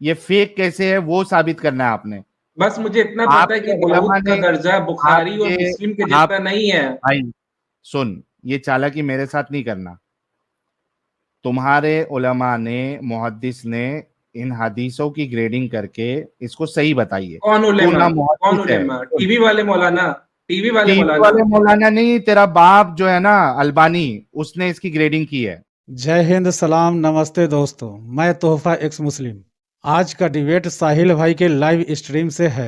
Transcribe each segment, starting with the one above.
ये फेक कैसे है वो साबित करना है आपने। बस मुझे इतना पता है कि आपके उलमा दाऊद का ने दर्जा बुखारी और आपके मुस्लिम के आप जितना नहीं है। भाई सुन, ये चालाकी मेरे साथ नहीं करना। तुम्हारे उलमा ने, मुहद्दिस ने इन हदीसों की ग्रेडिंग करके इसको सही बताइए। कौन तू उलेमा? ना कौन मुहद्दिस है, उलेमा? टीवी वाले मौलाना? टीवी वाले टीवी मौलाना? वाले मौलाना नहीं, तेरा बाप जो है ना अल्बानी, उसने इसकी ग्रेडिंग की है। जय हिंद, सलाम, नमस्ते दोस्तों। मैं तोहफा एक्स मुस्लिम। आज का डिबेट साहिल भाई के लाइव स्ट्रीम से है।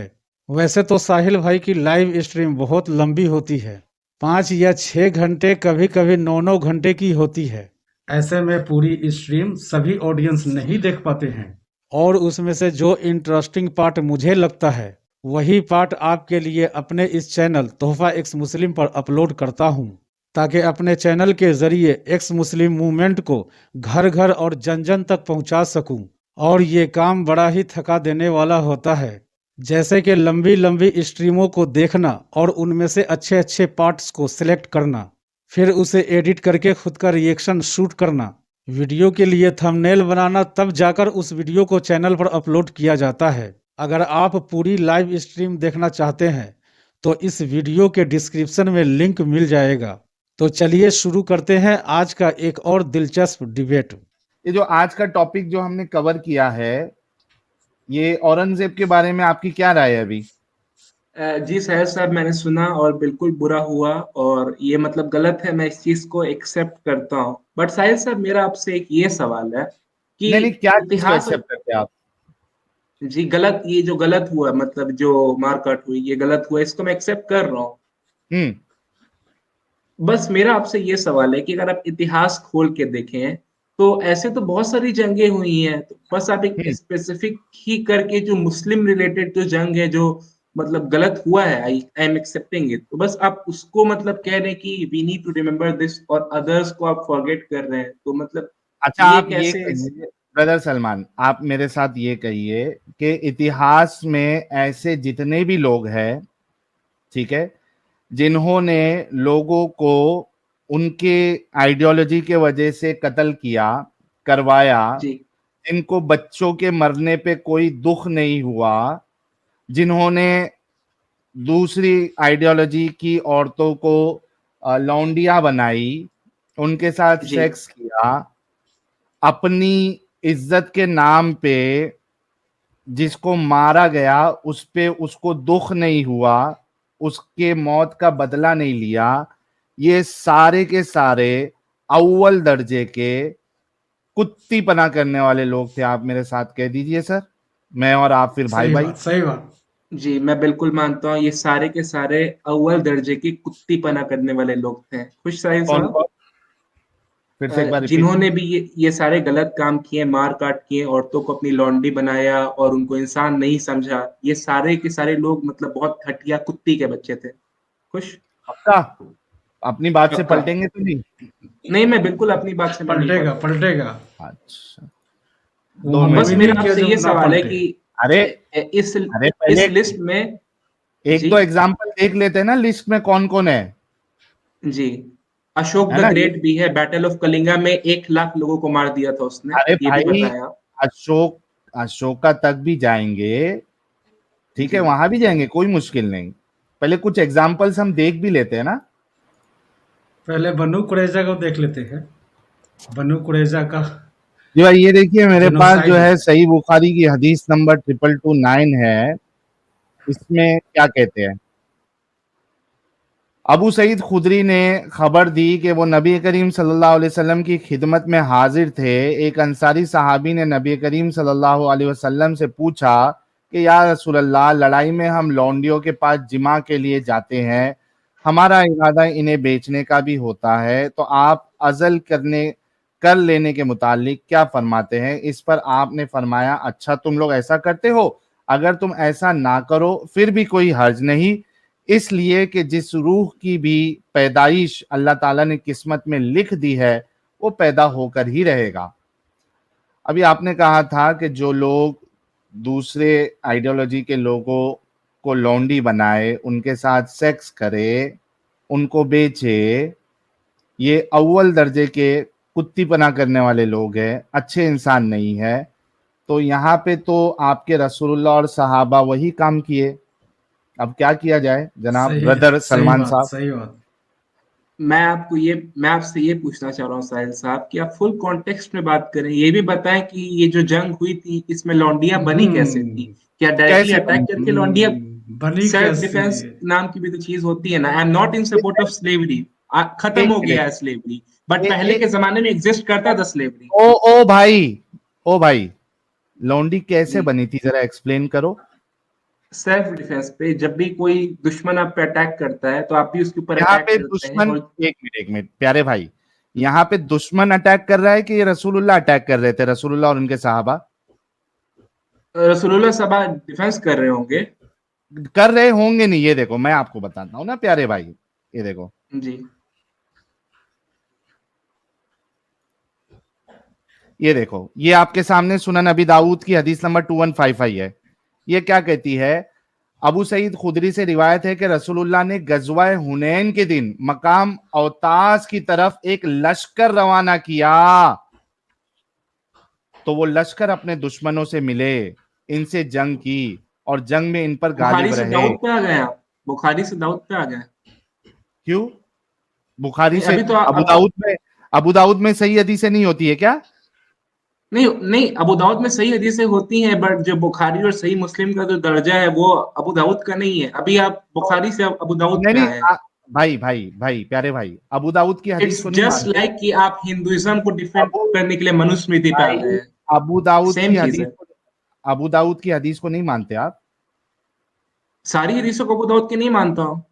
वैसे तो साहिल भाई की लाइव स्ट्रीम बहुत लंबी होती है, 5 या 6 घंटे, कभी कभी 9 9 घंटे की होती है। ऐसे में पूरी स्ट्रीम सभी ऑडियंस नहीं देख पाते हैं, और उसमें से जो इंटरेस्टिंग पार्ट मुझे लगता है वही पार्ट आपके लिए अपने इस चैनल तोहफा एक्स मुस्लिम पर अपलोड करता हूँ, ताकि अपने चैनल के जरिए एक्स मुस्लिम मूवमेंट को घर घर और जन जन तक पहुंचा सकूं। और ये काम बड़ा ही थका देने वाला होता है, जैसे कि लंबी लंबी स्ट्रीमों को देखना और उनमें से अच्छे अच्छे पार्ट्स को सिलेक्ट करना, फिर उसे एडिट करके खुद का रिएक्शन शूट करना, वीडियो के लिए थंबनेल बनाना, तब जाकर उस वीडियो को चैनल पर अपलोड किया जाता है। अगर आप पूरी लाइव स्ट्रीम देखना चाहते हैं तो इस वीडियो के डिस्क्रिप्शन में लिंक मिल जाएगा। तो चलिए शुरू करते हैं आज का एक और दिलचस्प डिबेट। ये जो आज का टॉपिक जो हमने कवर किया है, ये औरंगजेब के बारे में आपकी क्या राय है अभी? जी साहिल साहब, मैंने सुना और बिल्कुल बुरा हुआ, और ये मतलब गलत है, मैं इस चीज को एक्सेप्ट करता हूँ। बट साहिल साहब, मेरा आपसे एक ये सवाल है कि नहीं नहीं, क्या चीज को इतिहास। एक्सेप्ट करते हैं आप? जी गलत, ये जो गलत हुआ, मतलब जो मारकाट हुई, ये गलत हुआ, इसको मैं एक्सेप्ट कर रहा हूँ। हम्म। बस मेरा आपसे ये सवाल है कि अगर आप इतिहास खोल के देखें तो ऐसे तो बहुत सारी जंगें हुई हैं, तो बस आप एक हम्म। स्पेसिफिक ही करके जो मुस्लिम रिलेटेड जो जंग है, जो मतलब गलत हुआ है, आई एम एक्सेप्टिंग इट, तो बस आप उसको मतलब कह रहे हैं कि we need to remember this, और अदर्स को आप फॉरगेट कर रहे हैं, तो मतलब अच्छा, ये आप ये कैसे? कहिए ब्रदर सलमान, आप मेरे साथ ये कहिए कि इतिहास में ऐसे जितने भी लोग हैं, ठीक है, जिन्होंने लोगों को उनके आइडियोलॉजी के वजह से कत्ल किया, करवाया, जी जिनको बच्चों के मरने पे कोई दुख नहीं हुआ, जिन्होंने दूसरी आइडियोलॉजी की औरतों को लौंडिया बनाई, उनके साथ जी सेक्स किया, अपनी इज्जत के नाम पे जिसको मारा गया उस पे उसको दुख नहीं हुआ, उसके मौत का बदला नहीं लिया, ये सारे के सारे अव्वल दर्जे के कुत्तीपना करने वाले लोग थे। आप मेरे साथ कह दीजिए सर, मैं और आप फिर भाई सही भाई। बात, सही बात। जी, मैं बिल्कुल मानता हूँ, ये सारे के सारे अव्वल दर्जे की कुत्तीपना करने वाले लोग थे। खुश साहिल कौन साहब, कौन? फिर से एक बार रिपीट जिन्होंने कीजिए। भी ये सारे गलत काम किए, मार काट किए, औरतों को अपनी लौंडी बनाया और उनको इंसान नहीं समझा, ये सारे के सारे लोग मतलब बहुत घटिया कुत्ती के बच्चे थे। खुश? पक्का? अपनी बात से पक्का। पलटेंगे तो नहीं? नहीं, मैं बिल्कुल अपनी बात से मैं नहीं पलटेगा पलटूंगा। पलटेगा। अच्छा, वो दो हमने बस भी मिनट। मेरा नहीं किया आपसे जो ये ना सवाल है पलटे। कि अरे, इस अरे पहले इस लिस्ट में। एक जी दो एग्जाम्पल देख लेते हैं ना लिस्ट में कौन कौन है। जी, अशोक है द ना ये? ग्रेट भी है, बैटल ऑफ कलिंगा में 1 लाख लोगों को मार दिया था उसने, अरे ये भी भाई, बताया। अशोक, अशोका तक भी जाएंगे, ठीक है, जी वहां भी जाएंगे, कोई मुश्किल नहीं। पहले कुछ एग्जाम्पल्स हम देख भी लेते हैं ना। पहले बनु कुरैजा को देख लेते हैं। बनु कुरैजा का जी भाई, ये देखिए मेरे पास जो जेनोसाइड। है सही बुखारी की हदीस नंबर 2229 है। इसमें क्या कहते हैं? अबू सईद खुदरी ने खबर दी कि वो नबी करीम सल्लल्लाहु अलैहि वसल्लम की खिदमत में हाजिर थे। एक अंसारी सहाबी ने नबी करीम सल्लल्लाहु अलैहि वसल्लम से पूछा कि या रसूल अल्लाह, लड़ाई में हम लौंडियों के पास जिमा के लिए जाते हैं, हमारा इरादा इन्हें बेचने का भी होता है, तो आप अज़ल कर लेने के मुतालिक क्या फरमाते हैं? इस पर आपने फरमाया, अच्छा तुम लोग ऐसा करते हो, अगर तुम ऐसा ना करो फिर भी कोई हर्ज नहीं, इसलिए कि जिस रूह की भी पैदाइश अल्लाह ताला ने किस्मत में लिख दी है वो पैदा होकर ही रहेगा। अभी आपने कहा था कि जो लोग दूसरे आइडियोलॉजी के लोगों को लौंडी बनाए, उनके साथ सेक्स करे, उनको बेचे, ये अव्वल दर्जे के कुत्तीपना करने वाले लोग हैं, अच्छे इंसान नहीं है। तो यहाँ पे तो आपके रसूलुल्लाह और सहाबा वही काम किए, अब क्या किया जाए जनाब सही ब्रदर सही सलमान बात साहब? सही बात। मैं आपसे ये पूछना चाह रहा हूँ साहिल साहब कि आप फुल कॉन्टेक्स्ट में बात करें, ये भी बताएं कि ये जो जंग हुई थी इसमें लौंडिया बनी कैसे थी? क्या डायरेक्टली कैसे अटैक बनी थी? करके लौंडिया? बनी सेल्फ कैसे? डिफेंस नाम की भी तो चीज होती है ना। I am not in support of slavery, खत्म एक हो मिनट, गया है स्लेवरी, बट ए, पहले ए, के जमाने में एग्जिस्ट करता था स्लेवरी। ओ ओ भाई, ओ भाई, लौंडी कैसे जी, बनी थी जरा एक्सप्लेन करो। सेल्फ डिफेंस पे जब भी कोई दुश्मन आप पे अटैक करता है तो आप भी उसके ऊपर यहाँ अटैक पे करते हैं। दुश्मन, और एक मिनट प्यारे भाई, यहाँ पे दुश्मन अटैक कर रहा है कि ये रसूलुल्लाह अटैक कर रहे थे, रसूलुल्लाह और उनके सहाबा रसूलुल्लाह सभा डिफेंस कर रहे होंगे। कर रहे होंगे? नहीं, ये देखो मैं आपको बताता हूँ ना प्यारे भाई, ये देखो, जी, ये देखो, ये आपके सामने सुनन अबी दाऊद की हदीस नंबर 2155 है। ये क्या कहती है? अबू सईद खुदरी से रिवायत है कि रसूलुल्लाह ने गजवा हुनैन के दिन मकाम औतास की तरफ एक लश्कर रवाना किया, तो वो लश्कर अपने दुश्मनों से मिले, इनसे जंग की और जंग में इन पर बुखारी गालिब से रहे। दाऊद पे आ गए आप, बुखारी से दाऊद पे आ गए। क्यों? बुखारी नहीं से अभी तो अबू दाऊद में, अबू दाऊद में सही हदीसें नहीं होती है क्या? नहीं नहीं, अबू दाऊद में सही हदीसें होती हैं, बट जो बुखारी और सही मुस्लिम का जो दर्जा है वो अबू दाऊद का नहीं है। अभी आप बुखारी से अबू दाऊद नहीं पे नहीं, आए हैं। भाई भाई भाई प्यारे भाई, अबू दाऊद की हदीस इट्स को नहीं जस्ट मानते? लाइक कि आप हिंदुइज्म को डिफेंड अबू करने के लिए मनुस्मृति पे आ गए भाई, हैं। अबू दाऊद सेम की चीज हदीस है। को, अबू दाऊद की हदीस को नहीं मानते आप? सारी हदीसों को अबू दाऊद की नहीं मानता हूँ।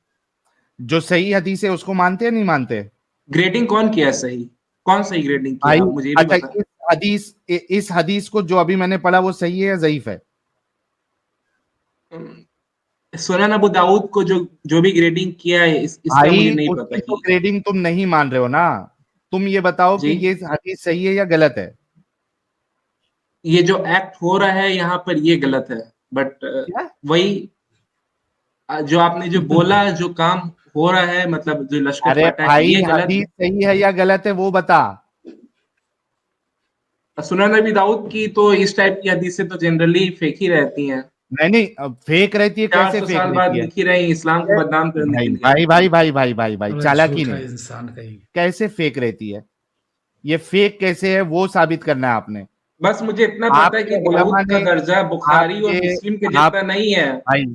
जो सही हदीस है उसको मानते हैं नहीं मानते? ग्रेडिंग कौन किया है सही? कौन सही ग्रेडिंग भाई, किया, आप मुझे ये भी अच्छा, बता। इस हदीस को जो अभी मैंने पढ़ा वो सही है या ज़ईफ है? सुनन अबू दाऊद को जो जो भी ग्रेडिंग किया है इसका भाई मुझे नहीं पता उसकी तो कि। ग्रेडिंग तुम नहीं मान रहे हो ना, तुम ये बताओ कि जी, ये हदीस सही है या गलत है? ये जो एक्ट हो रहा है यहाँ पर ये गलत है, बट क्या? वही जो आपने जो बोला, जो काम हो रहा है, मतलब जो लश्कर अरे पर अटैक है भाई, ये गलत हदीस सही है या गलत है वो बता। है। सुनन नबी दाऊद की तो इस टाइप की हदीसें तो जनरली फेक ही रहती हैं। नहीं नहीं, अब फेक रहती है, कैसे 400 फेक साल बाद रहती है? लिखी रही इस्लाम को बदनाम करने के भाई लिए। भाई भाई भाई भाई भाई भाई, अरे चालाकी झूठा नहीं, इंसान कहीं। कैसे फेक रहती है? ये फेक कैसे है वो साबित करना है आपने। बस मुझे इतना पता है आपके कि उलमा दाऊद का ने, दर्जा बुखारी और आपके मुस्लिम के आप जितना नहीं है। भाई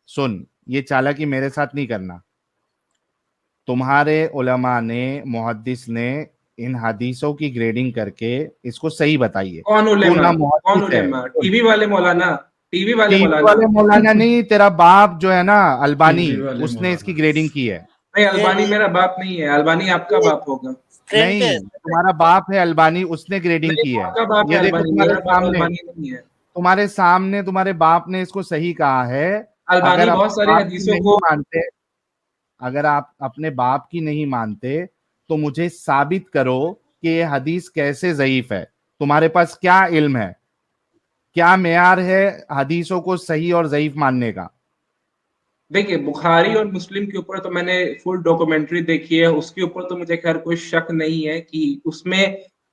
सुन, ये चालाकी मेरे साथ नहीं करना। तुम्हारे उलमा ने, मुहद्दिस ने इन हदीसों की ग्रेडिंग करके इसको सही बताइए। कौन तू उलेमा? ना कौन मुहद्दिस है, उलेमा? टीवी वाले मौलाना? टीवी वाले टीवी मौलाना? वाले मौलाना नहीं, तेरा बाप जो है ना अल्बानी, टीवी वाले उसने इसकी मौलाना। ग्रेडिंग की है। नहीं, ये अल्बानी मेरा बाप नहीं है, अल्बानी आपका ये बाप होगा। ट्रेंड पे नहीं, तुम्हारा बाप है अल्बानी, उसने ग्रेडिंग नहीं, की है। आपका बाप है ये देखो अल्बानी, तुम्हारे मेरा बाप सामने, अल्बानी नहीं है। तुम्हारे सामने तुम्हारे बाप ने इसको सही कहा है। अगर अल्बानी आप बहुत सारी बाप की हदीसों नहीं को। मानते, अगर आप अपने बाप की नहीं मानते तो मुझे साबित करो कि ये हदीस कैसे ज़ईफ है। तुम्हारे पास क्या इल्म है, क्या मेयार है हदीसों को सही और ज़ईफ मानने का? देखिए, बुखारी और मुस्लिम के ऊपर तो मैंने फुल डॉक्यूमेंट्री देखी है, उसके ऊपर तो मुझे खैर कोई शक नहीं है कि उसमें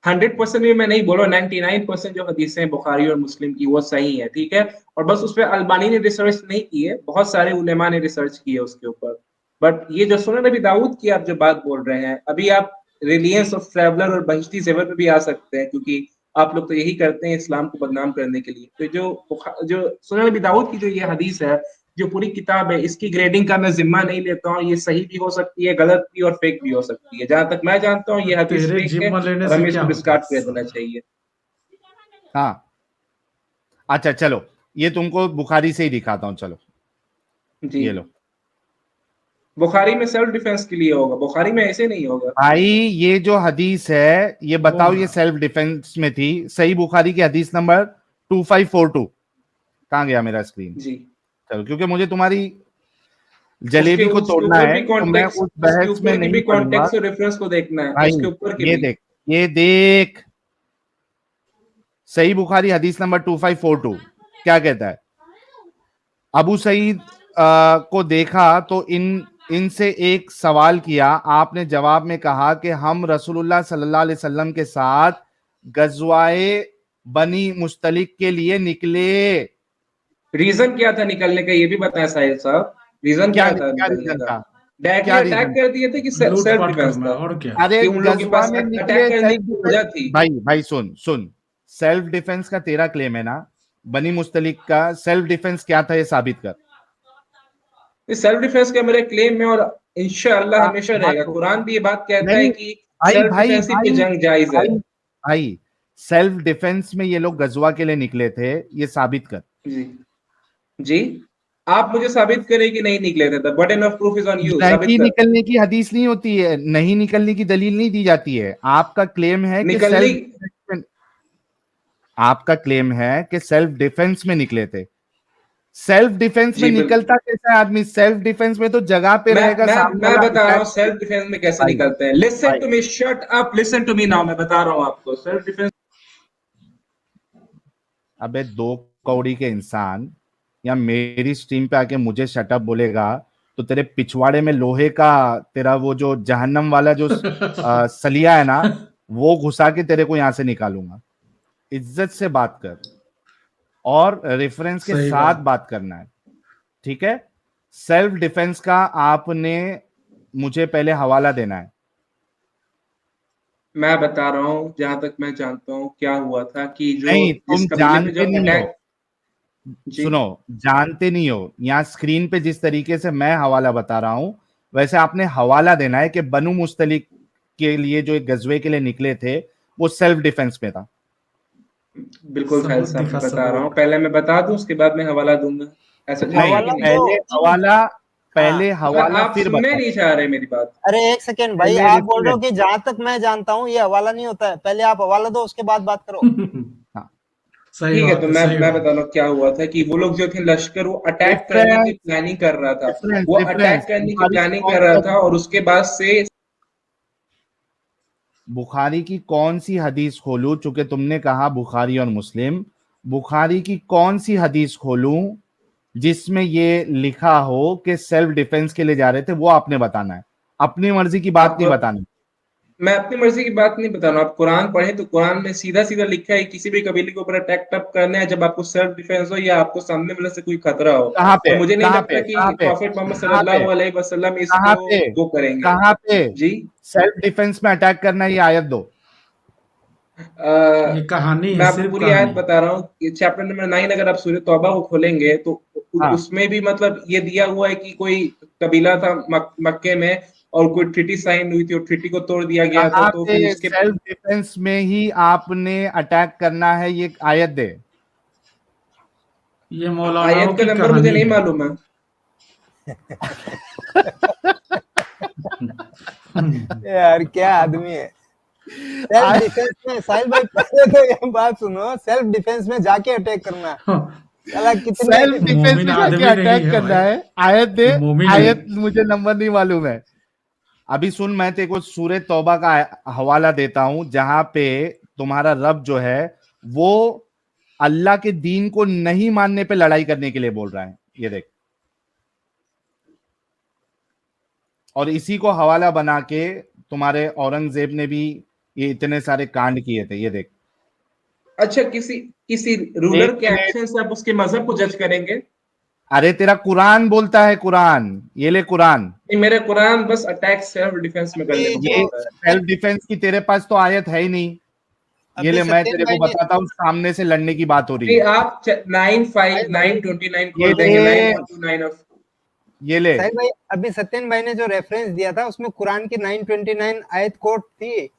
100% भी मैं नहीं बोल रहा, 99% जो हदीसें हैं बुखारी और मुस्लिम की वो सही है, ठीक है। और बस उस पर अल्बानी ने रिसर्च नहीं की है, बहुत सारे उलेमा ने रिसर्च की है उसके ऊपर। बट ये जो सुनन नबी दाऊद की आप जो बात बोल रहे हैं, अभी आप रिलियंस ऑफ ट्रैवलर और बहिश्ती ज़ेवर पे भी आ सकते हैं, क्योंकि आप लोग तो यही करते हैं इस्लाम को बदनाम करने के लिए। तो जो सुनन नबी दाऊद की जो ये हदीस है, जो पूरी किताब है, इसकी ग्रेडिंग का मैं जिम्मा नहीं लेता हूँ। ये सही भी हो सकती है, गलत भी और फेक भी हो सकती है। जहां तक मैं जानता हूँ ये हदीस तेरे फेक है जिम्मा लेने और से हमें क्या इसको होता है? डिस्कार्ड कर देना चाहिए। हाँ, अच्छा चलो, ये तुमको बुखारी से ही दिखाता हूँ, चलो जी, ये लो। बुखारी में सेल्फ डिफेंस के लिए होगा, बुखारी में ऐसे नहीं होगा। भाई ये जो हदीस है, ये बताओ, ये होगा। सेल्फ डिफेंस में थी? सही बुखारी की हदीस नंबर 2542। कहाँ गया मेरा स्क्रीन? जी, चलो, क्योंकि मुझे तुम्हारी उसके जलेबी को उसके तोड़ना ऊपर है भी तो मैं कॉन्टेक्स्ट, उस उसके बहस में ऊपर की नहीं भी पढ़ूंगा। कॉन्टेक्स्ट और रेफरेंस को देखना है, भाई उसके ऊपर के ये भी। देख, ये देख, सही बुखारी हदीस नंबर 2542 क्या कहता है? अबू सईद को देखा तो इनसे एक सवाल किया, आपने जवाब में कहा कि हम रसूलुल्लाह सल्लल्लाहु अलैहि वसल्लम के साथ गजवाए बनी मुस्तलिक के लिए निकले। रीजन क्या था निकलने का, ये भी बताएं साहिल साहब, रीजन क्या क्या था क्या निकलने रीजन का? था? डायरेक्टली क्या अटैक रीजन? कर दिए थे कि सेल्फ लूटपाट डिफेंस करना था? और क्या। अरे कि उन लोगों के गजवा पास में अटैक निकले करने सेल्फ की डिफेंस। वजह थी। भाई भाई सुन सुन, सेल्फ डिफेंस का तेरा क्लेम है ना, बनी मुस्तलिक का सेल्फ डिफेंस क्या था ये साबित कर। सेल्फ डिफेंस का मेरे क्लेम में, और इंशाअल्लाह हाँ, हमेशा हाँ रहेगा। तो कुरान भी ये बात कहता है नहीं कि भाई सेल्फ भाई डिफेंसिव की भाई जंग जायज है। भाई भाई, सेल्फ डिफेंस में ये लोग गजवा के लिए निकले थे, ये साबित कर। जी जी, आप मुझे साबित करें कि नहीं निकले थे, the button of proof is on you, साबित नहीं कर। निकलने की हदीस नहीं होती है, नहीं निकलने की दलील नहीं दी जाती है। आपका क्लेम है कि निकलनी, सेल्फ डिफेंस में, आपका क्लेम है कि सेल्फ डिफेंस में निकले थे। सेल्फ डिफेंस में जी बिल्कुल, निकलता कैसा है आदमी? सेल्फ डिफेंस में तो जगह पे मैं रहेगा, मैं सामने मैं वाला बता रहा अटैक। हूँ सेल्फ डिफेंस में कैसे भाई निकलते हैं। लिसन भाई to me, shut up, listen to me now, मैं बता रहा हूँ आपको सेल्फ डिफेंस। अबे दो कौड़ी के इंसान या मेरी स्ट्रीम पे आके मुझे शटअप बोलेगा तो तेरे पिछवाड़े में लोहे का तेरा वो जो जहन्नम वाला जो सलिया है ना, वो घुसा के तेरे को यहां से निकालूंगा। इज्जत से बात कर और रेफरेंस के सही साथ बात। बात करना है, ठीक है? सेल्फ डिफेंस का आपने मुझे पहले हवाला देना है। मैं बता रहा हूँ जहां तक मैं जानता हूँ क्या हुआ था कि जो नहीं, जिस तुम कबीले पे जो जानते नहीं हो, अटैक। जी सुनो, जानते नहीं हो। यहाँ स्क्रीन पे जिस तरीके से मैं हवाला बता रहा हूं, वैसे आपने हवाला देना है कि बनु मुस्तलिक के लिए जो एक गजवे के लिए निकले थे, वो सेल्फ डिफेंस में था। बिल्कुल साहिल सबूत साहब, दिखा, मैं बता रहा हूँ, सबूत। पहले मैं बता दूं उसके बाद मैं हवाला दूंगा, ऐसा चलेगा नहीं, कि हवाला नहीं? तो पहले हवाला, हाँ, पहले हवाला आप फिर सुनने बता। नहीं चाह रहे मेरी बात। अरे एक सेकेंड भाई, पहले आप बोल रहे हो रेफरेंस। कि जहां तक मैं जानता हूँ ये हवाला नहीं होता है, पहले आप हवाला दो उसके बाद बात करो। हाँ, सही ठीक है, तो बात है, मैं सही मैं बात। बता रहा हूँ क्या हुआ था कि वो लोग जो थे लश्कर, वो अटैक करने की रेफरेंस, प्लानिंग कर रहा था। रेफरेंस, वो अटैक रेफरेंस करने की बुखारी की प्लानिंग कौन कर सी रहा था, हदीस? और उसके बाद से बुखारी की कौन सी हदीस खोलूं? चूंकि तुमने कहा बुखारी और मुस्लिम, बुखारी की कौन सी हदीस खोलूं जिसमें ये लिखा हो कि सेल्फ डिफेंस के लिए जा रहे थे? वो आपने बताना है, अपनी मर्जी की बात नहीं आप, बतानी। मैं अपनी मर्जी की बात नहीं बता रहा हूँ। आप कुरान पढ़े तो कुरान में सीधा सीधा लिखा है किसी भी कबीले के ऊपर अटैक तब करना है जब आपको सेल्फ डिफेंस हो या आपको सामने वाले से कोई खतरा हो। कहाँ पे, और मुझे नहीं कहाँ लगता पे, कि कहाँ पे, प्रॉफिट मोहम्मद कहाँ पे, सल्लल्लाहु अलैहि वसल्लम कहाँ इसको पे, वो करेंगे। कहाँ पे जी, सेल्फ डिफेंस में अटैक करना है? ये आयत दो। ये कहानी मैं है, आपको सिर्फ पूरी आयत कहानी। बता रहा हूँ कि चैप्टर नंबर 9 अगर आप सूरह तौबा को खोलेंगे तो हाँ, उसमें भी मतलब ये दिया हुआ है कि कोई कबीला था मक्के में, और कोई ट्रीटी साइन हुई थी और ट्रीटी को तोड़ दिया गया था, कहाँ तो फिर पे उसके सेल्फ डिफेंस में ही आपने अटैक करना है? ये आयत दे। ये मौलानाओं आयत का की नंबर मुझे कहानी नहीं है। मालूम है। यार क्या आदमी है। सेल्फ आयत डिफेंस में साहिल भाई, पहले तो ये बात सुनो, सेल्फ डिफेंस में जाके अटैक करना, साला कितने सेल्फ डिफेंस मोमिन में जाके आदमी नहीं अटैक है करना भाई, है? आयत दे। ये मोमिन है। आयत मुझे नंबर नहीं मालूम है। अभी सुन, मैं तेरे को सूरह तौबा का हवाला देता हूं जहां पे तुम्हारा रब जो है वो अल्लाह के दीन को नहीं मानने पे लड़ाई करने के लिए बोल रहा है। ये देख, और इसी को हवाला बना के तुम्हारे औरंगजेब ने भी ये इतने सारे कांड किए थे। ये देख, अच्छा, किसी किसी रूलर एक के मिनट। एक्शन से आप उसके मजहब को जज करेंगे? अरे तेरा कुरान बोलता है, कुरान, ये ले कुरान। नहीं, मेरे कुरान बस अटैक सेल्फ डिफेंस में करने अभी को ये जो बोलता है। सेल्फ डिफेंस की तेरे पास तो आयत है ही नहीं। ये अभी ले, मैं सत्येन तेरे को भाई ने, बताता हूँ, सामने से लड़ने की बात हो रही नहीं, है। आप 9:5 साहिल भाई, 9:29 ये खोल देंगे, ले, 9:129 ऑफ। ये ले। साहिल भाई अभी सत्येन भाई ने जो रेफरेंस दिया था उसमें कुरान की 929 आयत कोट थी।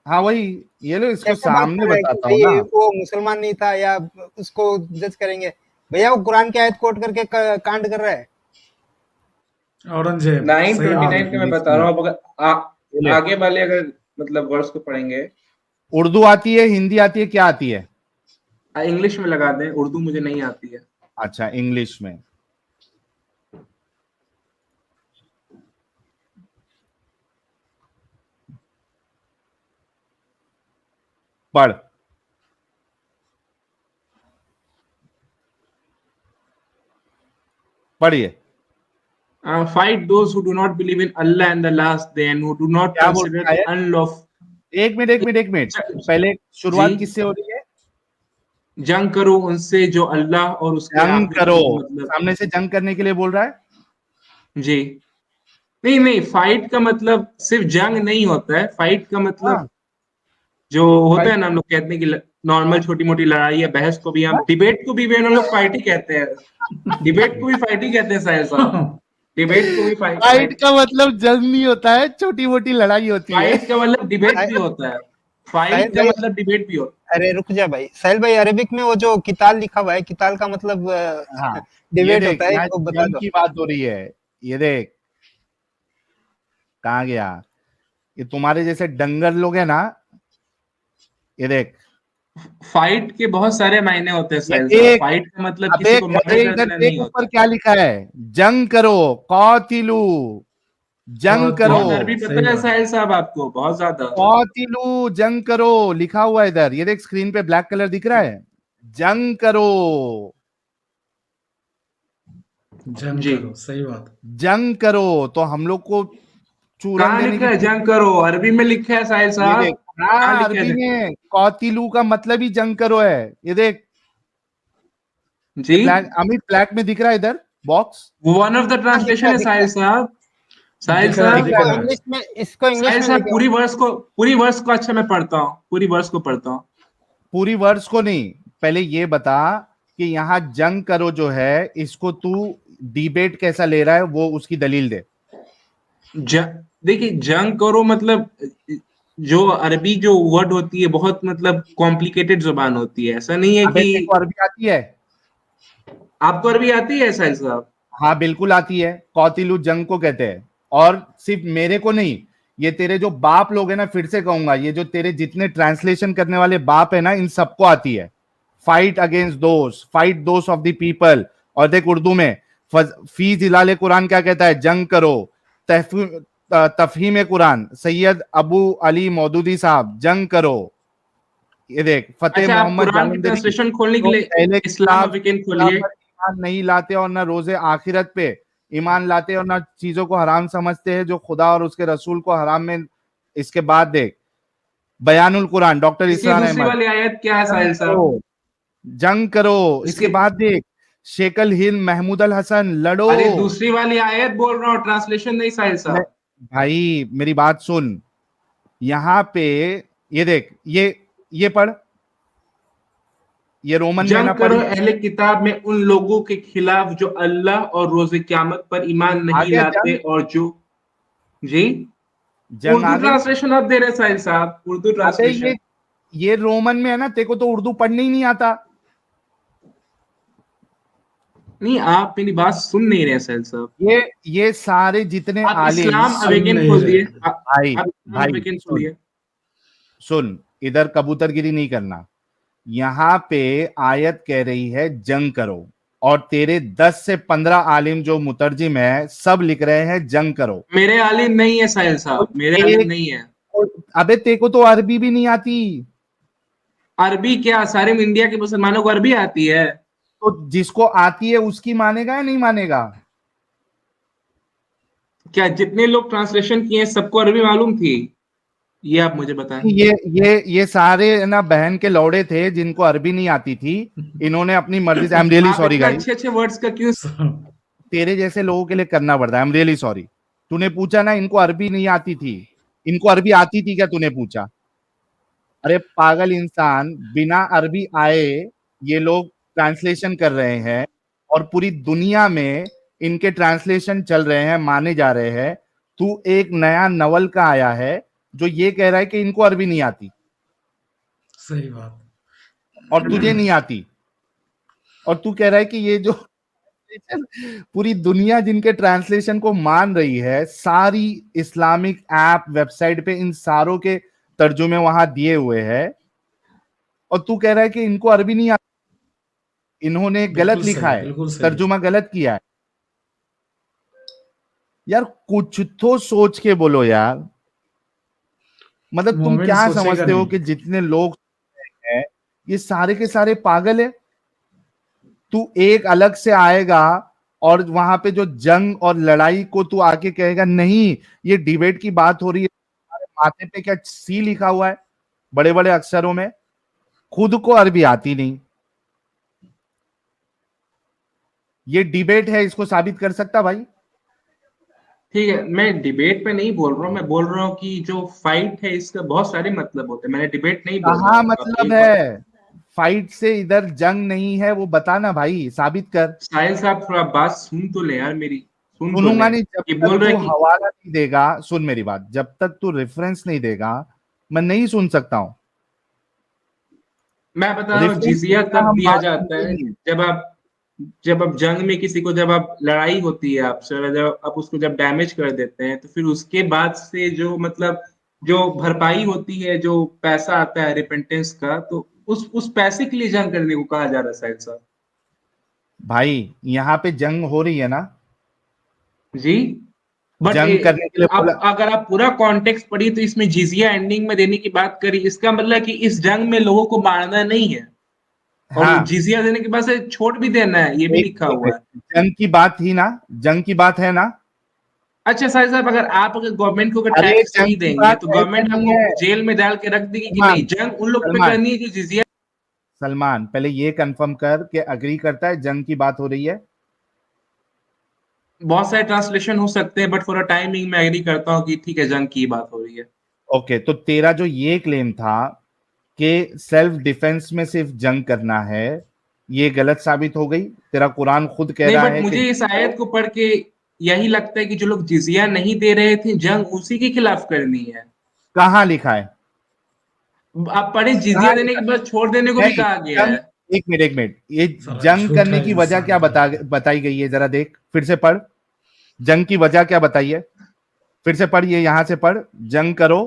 हाँ वही, ये लो, इसको कैसे बात सामने कर रहा है कि बताता हूँ ना। भाई वो मुसलमान नहीं था या उसको जज करेंगे? भैया वो कुरान की आयत कोट करके कांड कर रहा है। औरंगजेब, सही हाँ, बोल 9:29 रहे का हैं। मैं एक बता रहा मिनट, हूँ। अब ये ले। आगे वाले अगर मतलब वर्ड्स को पढ़ेंगे। उर्दू आती है, हिंदी आती है, क्या आती है? इंग्लिश में लगा दें, उर्दू मुझे नहीं आती है। अच्छा, इंग्लिश में। पढ़। पढ़िए। Fight those who do not believe in Allah and the last day and who do not क्या बोल consider रहा the है? unlawful। एक मिनट, एक मिनट, एक मिनट। पहले जी, शुरुआत किससे हो रही है? जंग करो उनसे जो अल्लाह और उसके जंग आखिरी करो, मतलब सामने से जंग करने के लिए बोल रहा है। जी नहीं नहीं, फाइट का मतलब सिर्फ जंग नहीं होता है, फाइट का मतलब हाँ, जो होता है फाइट। ना, हम लोग कहते हैं कि नॉर्मल छोटी मोटी लड़ाई या बहस को भी हम, डिबेट को भी हम लोग फाइट ही कहते हैं, डिबेट को भी फाइट ही कहते हैं साहिल साहब, डिबेट को भी फाइट फाइट फाइट का मतलब जंग नहीं होता है, छोटी मोटी लड़ाई होती है। फाइट का मतलब डिबेट भी साहिल होता है, साहिल फाइट का भाई, मतलब डिबेट भी होता अरे रुक जा भाई। साहिल भाई, अरेबिक में वो जो किताल लिखा हुआ है, किताल का मतलब हाँ, ये डिबेट देख, होता है, यहाँ वो बता जंग दो। की बात हो रही है। ये देख, कहाँ गया? ये तुम्हारे जैसे डंगर लोग हैं ना, ये देख, है। फाइट के बहुत सारे मायने होते हैं ये साहिल साहब, एक, फाइट का मतलब अबे किसी को गधे मर्डर कर इधर देना देख नहीं होता ऊपर है। क्या लिखा है। जंग करो, कौतिलू, जंग करो, बहुत अरबी सही पता है बात। साहिल साहब आपको, बहुत ज्यादा। कौतिलू, जंग करो, लिखा हुआ है इधर। ये देख, स्क्रीन पे ब्लैक कलर दिख रहा है। जंग करो, जंग जी करो, सही बात। जंग करो। तो हम लोग को चूरन कहाँ देने लिखा की, है जंग करो? अरबी में लिखा है साहिल ये साहब, देख, कहाँ हाँ लिखा है अरबी जंग? में कौतिलू का मतलब ही जंग करो है। ये देख, जी, ये ब्लैक, अमित, ब्लैक में दिख रहा है इधर बॉक्स। वन ऑफ द हाँ, दिख रहा ट्रांसलेशन है, है दिख रहा साहिल है, साहब, साहिल दिख रहा है, दिख साहब। दिख रहा है। रहा है। इंग्लिश में, इसको इंग्लिश साहिल में साहब लेके आओ। पूरी वर्ष को अच्छा मैं पढ़ता हूँ, पूरी वर्ष को पढ़ता हूँ। पूरी वर्ड्स को नहीं, पहले ये बता कि यहाँ जंग करो जो है, इसको तू डिबेट कैसा ले रहा है, वो उसकी दलील दे। देखिए, जंग करो मतलब जो अरबी जो वर्ड होती है बहुत मतलब कॉम्प्लिकेटेड जुबान होती है, ऐसा नहीं है अबे कि। तेरे को अरबी आती है? आपको अरबी आती है साहिल साहब? हाँ बिल्कुल आती है। कौतिलू जंग को कहते हैं। और सिर्फ मेरे को नहीं, ये तेरे जो बाप लोग हैं ना, फिर से कहूंगा, ये जो तेरे जितने ट्रांसलेशन करने वाले बाप है ना, इन सबको आती है। Fight against those, fight those of the people. और देख उर्दू में फी जिलाल कुरान क्या कहता है, जंग करो। तफहीम कुरान सैयद अबू अली मौदूदी साहब, जंग करो। ये देख, फतेह अच्छा, आप मोहम्मद कुरान की जालंधरी, ट्रांसलेशन खोलने के तो लिए पहले इस्लाम किताब अवेकन खुदा खोलिए। पर ईमान नहीं लाते और ना रोजे आखिरत पे ईमान लाते और ना चीजों को हराम समझते हैं जो खुदा और उसके रसूल को हराम में। इसके बाद देख, बयानुल कुरान डॉक्टर इसकी इसरार दूसरी अहमद, वाली आयत क्या है जंग साहिल साहब? करो, जंग करो। इसके इसकी बाद देख, शेकल हिंद महमूद अल हसन, लड़ो। अरे दूसरी वाली आयत बोल रहा हूँ, ट्रांसलेशन नहीं साहिल मैं, साहब। भाई मेरी बात सुन, यहाँ पे ये देख, ये पढ़, ये रोमन में है ना, जंग पढ़। करो अहले किताब में उन लोगों के खिलाफ जो अल्लाह और रोजे क़यामत पर ईमान आ नहीं गया लाते जंग, और जो। जी, जंग उर्दू आ गई। ट्रांसलेशन आप दे रहे हैं साहिल साहब, उर्दू अबे ट्रांसलेशन। ये रोमन में है ना, तेरे को तो उर्दू पढ़ने ही नहीं आता। नहीं, आप मेरी बात सुन नहीं रहे साहिल साहब। ये सारे जितने आप इस्लाम आलिम्स, सुन अवेकन नहीं खोल रहे दिए, हैं। भाई, आप इस्लाम भाई अवेकन सुन, खोलिए। सुन, इधर कबूतरगिरी नहीं करना। यहाँ पे आयत कह रही है जंग करो, और तेरे 10 से 15 आलिम जो मुतरजिम है, सब लिख रहे हैं जंग करो। मेरे आलिम नहीं है साहिल साहब, मेरे आलिम एक, नहीं है। अबे तेरे को तो अरबी भी नहीं आती। अरबी क्या सारे इंडिया के मुसलमानों को अरबी आती है? तो जिसको आती है उसकी मानेगा या नहीं मानेगा? क्या जितने लोग ट्रांसलेशन किए हैं सबको अरबी मालूम थी? ये आप मुझे बताएं। ये सारे ना बहन के लौड़े थे जिनको अरबी नहीं आती थी। इन्होंने अपनी मर्जी से, आई एम रियली आप सॉरी इतने गाइस, अच्छे अच्छे वर्ड्स का क्यों? तेरे जैसे लोगों के लिए करना पड़ता है। I am really sorry. तूने पूछा ना, इनको अरबी नहीं आती थी, इनको अरबी आती थी क्या, तूने पूछा? अरे पागल इंसान, बिना अरबी आए ये लोग ट्रांसलेशन कर रहे हैं, और पूरी दुनिया में इनके ट्रांसलेशन चल रहे हैं, माने जा रहे हैं। तू एक नया नवल का आया है जो ये कह रहा है कि इनको अरबी नहीं आती, सही बात। और तुझे नहीं आती, और तू कह रहा है कि ये जो पूरी दुनिया जिनके ट्रांसलेशन को मान रही है, सारी इस्लामिक ऐप वेबसाइट पे इन सारों के तर्जुमे वहां दिए हुए हैं, और तू कह रहा है कि इनको अरबी नहीं आती, इन्होंने गलत बिल्कुल लिखा सही, है, बिल्कुल सही। तर्जुमा गलत किया है। यार कुछ तो सोच के बोलो यार। मतलब तुम मोमेंट क्या सोचेगा समझते हो नहीं। कि जितने लोग हैं ये सारे के सारे पागल है? तू एक अलग से आएगा और वहां पे जो जंग और लड़ाई को तू आके कहेगा नहीं, ये डिबेट की बात हो रही है। तुम्हारे माथे पे क्या सी लिखा हुआ है बड़े बड़े अक्षरों में? खुद को अरबी आती नहीं, ये डिबेट है, इसको साबित कर सकता भाई? ठीक है, मैं डिबेट पे नहीं बोल रहा हूँ, मैं बोल रहा हूँ कि जो फाइट है इसका बहुत सारे मतलब होते हैं, मैंने डिबेट नहीं बोला कहाँ है। आप मतलब एक बार है? फाइट से इधर जंग नहीं है, वो बताना भाई, साबित कर। साहिल साहब थोड़ा बात सुन तो ले यार मेरी, सुन तो ले। सुनूंगा नहीं जब ये तक बोल रहा तू है कि हवाला नहीं देगा। सुन मेरी बात, जब तक तू रेफरेंस नहीं देगा मैं नहीं सुन सकता हूँ। मैं बता रहा हूँ रेफरेंस जिजिया देगा, तब हम दिया बात जाता है सुनेंगे। जब आप जंग में किसी को, जब आप लड़ाई होती है आपसे, जब आप उसको जब डैमेज कर देते हैं, तो फिर उसके बाद से जो मतलब जो भरपाई होती है, जो पैसा आता है रिपेंटेंस का, तो उस पैसे के लिए जंग करने को कहा जा रहा है साहिल साहब। भाई यहाँ पे जंग हो रही है ना? जी, बट जंग करने के लिए बोला। आप अगर आप पूरा कॉन्टेक्स्ट पढ़ी तो इसमें जिजिया एंडिंग में देने की बात करी, इसका मतलब कि इस जंग में लोगों को मारना नहीं है, और वो हाँ, जिजिया देने के बाद से छोड़ भी देना है, ये भी एक लिखा हुआ मिनट, है। जंग की बात थी ना? जंग की बात है ना? अच्छा साहिल साहब, अगर गवर्नमेंट को अगर अरे टैक्स जंग नहीं की देंगे बात तो है क्या गवर्नमेंट नहीं आपको है? जेल में डाल के रख देगी कि सलमान, नहीं, जंग उन लोग पे सलमान, करनी है जो जिजिया। सलमान, पहले ये कंफर्म कर के अग्री करता है जंग की बात हो रही है? बहुत सारे ट्रांसलेशन हो सकते हैं, बट फॉर अ टाइमिंग मैं एग्री करता हूँ कि ठीक है, जंग की बात हो रही है। ओके, तो तेरा जो ये क्लेम था कि सेल्फ डिफेंस में सिर्फ जंग करना है, ये गलत साबित हो गई। तेरा कुरान खुद कह नहीं, रहा बट है कि मुझे इस जंग करो। आयत को पढ़ के यही लगता है कि जो लोग जिजिया नहीं दे रहे थे, जंग उसी के खिलाफ करनी है। कहाँ लिखा है? आप पढ़े, जिजिया कहाँ देने लिखा के बाद छोड़ देने को है? भी नहीं, कहा गया जंग, है। एक मिनट एक मिनट, ये साला जंग झूठा करने की वजह इंसान क्या है। बताई गई है? जरा देख, फिर से पढ़। जंग की वजह क्या बताइए? फिर से पढ़, ये यहां से पढ़। जंग करो।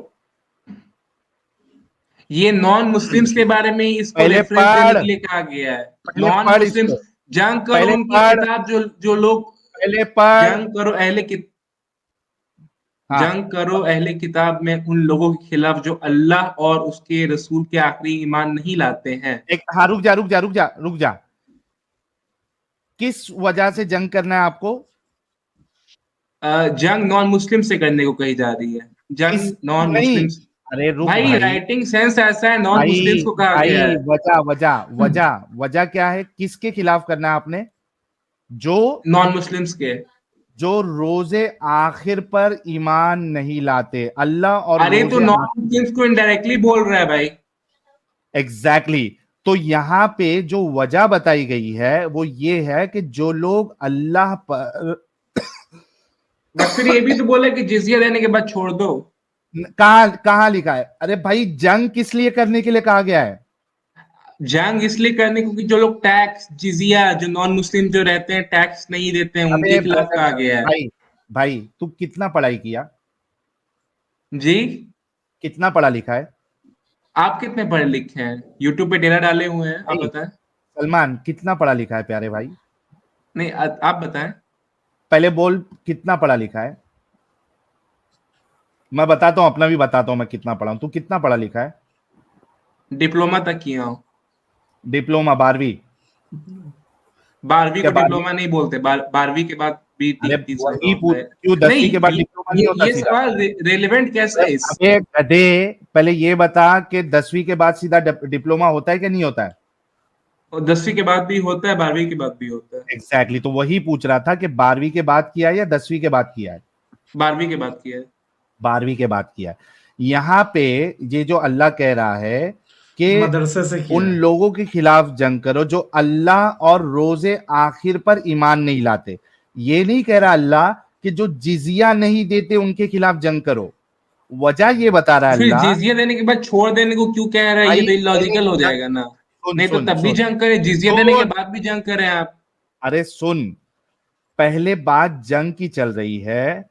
ये नॉन मुस्लिम्स के बारे में ही इसको पहले रेफरेंस देने पढ़, के लिए कहा गया है। पहले नॉन पढ़ मुस्लिम्स इसको। जंग करो, पहले उनकी पढ़, किताब जो जो लोग पहले पढ़। जंग करो अहले कि हाँ, जंग करो अहले किताब में उन लोगों के खिलाफ जो अल्लाह और उसके रसूल के आखिरी ईमान नहीं लाते हैं। एक, हाँ, रुक जा रुक जा रुक जा रुक जा। किस वजह से जंग करना है आपको? जंग नॉन मुस्लिम से करने को कही जा रही है, किस, जंग नॉन नहीं, मुस्लिम्स। अरे रुक भाई भाई। राइटिंग सेंस ऐसा है, नॉन मुस्लिम्स भाई को कहा गया भाई, है। वजह वजह वजह वजह क्या है? किसके खिलाफ करना है आपने? जो नॉन मुस्लिम्स के। जो रोजे आखिर पर ईमान नहीं लाते, अल्लाह और अरे तो रोजे नॉन आखिर। मुस्लिम्स को इनडायरेक्टली बोल रहा है भाई। Exactly exactly। तो यहां पे जो वजह बताई गई है वो ये है कि जो लोग अल्लाह पर बट फिर ये भी तो बोले कि जिजिया देने के बाद छोड़ दो। कहां कहां लिखा है? अरे भाई, जंग किस लिए करने के लिए कहा गया है? जंग इसलिए करने, क्योंकि जो लोग टैक्स जिजिया, जो नॉन मुस्लिम जो रहते हैं टैक्स नहीं देते हैं, उनके अबे खिलाफ कहा गया है। भाई, भाई तू कितना पढ़ाई किया? जी, कितना पढ़ा लिखा है? आप कितने पढ़े लिखे हैं? यूट्यूब पे डेरा डाले हुए हैं, आप नहीं, बताएं। सलमान कितना पढ़ा लिखा है प्यारे भाई? नहीं, आप बताएं। पहले बोल, कितना पढ़ा लिखा है? मैं बताता हूं, अपना भी बताता हूं मैं कितना पढ़ा हूं। तू कितना पढ़ा लिखा है? डिप्लोमा तक किया हूँ। डिप्लोमा, 12वीं? 12वीं क्या को 12वीं? डिप्लोमा नहीं बोलते, 12वीं के बाद भी अरे तीन साल का वही होता पूछ, है। क्यों नहीं, 10वीं के बाद डिप्लोमा नहीं होता ये सीधा? सवाल रेलेवेंट कैसे है इस। अबे गधे, पहले ये बता कि 10वीं के बाद सीधा डिप्लोमा होता है कि नहीं होता है? और 10वीं के बाद भी होता है, 12वीं के बाद भी होता है। Exactly exactly। तो वही पूछ रहा था कि 12वीं के बाद किया है या 10वीं के बाद किया है? 12वीं के बाद किया है। 12वीं के बाद किया है। यहाँ पे ये जो अल्लाह कह रहा है कि मदरसे से किया उन है। लोगों के खिलाफ जंग करो जो अल्लाह और रोजे आखिर पर ईमान नहीं लाते। ये नहीं कह रहा अल्लाह कि जो जिजिया नहीं देते उनके खिलाफ जंग करो। वजह ये बता रहा है फिर अल्लाह। जिजिया देने के बाद छोड़ देने को क्यों कह रहा है? ये भाई तो पहले इलॉजिकल हो जंग, जाएगा ना। सुन नहीं तो सुन तब भी सुन जंग करे, जिजिया देने के सुन, बाद भी जंग करें आप। अरे सुन, पहले बात जंग की चल रही है।